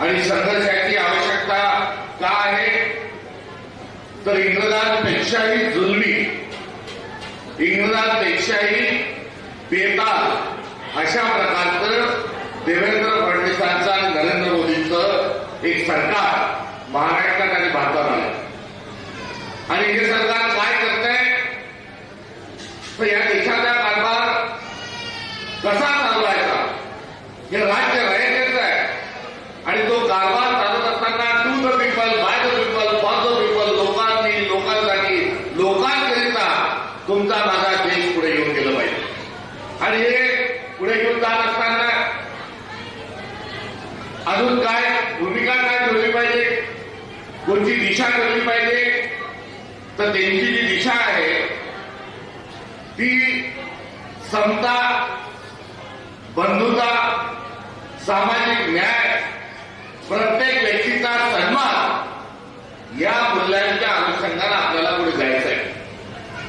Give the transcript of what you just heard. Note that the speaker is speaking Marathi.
आणि संघर्षाची आवश्यकता का आहे तर इंग्रजांपेक्षाही जुलमी, इंग्रजांपेक्षाही बेताल अशा प्रकारचं देवेंद्र फडणवीसांचं आणि नरेंद्र मोदींचं एक सरकार महाराष्ट्रात आणि भारतात आलं. आणि हे सरकार काय करतंय तर या देशाचा कारभार कसा चालवायचा हे राज्य रयतेचं आहे. आणि तो कारभार चालत असताना to the people, by the people, for the people, लोकांनी, लोकांसाठी, लोकांकरिता तुमचा माझा देश पुढे येऊन गेलं पाहिजे. आणि हे पुढे घेऊन जात असताना अजून काय भूमिका काय ठेवली पाहिजे, कोणती दिशा ठेवली पाहिजे तर त्यांची जी दिशा आहे ती समता, बंधुता, सामाजिक न्याय, प्रत्येक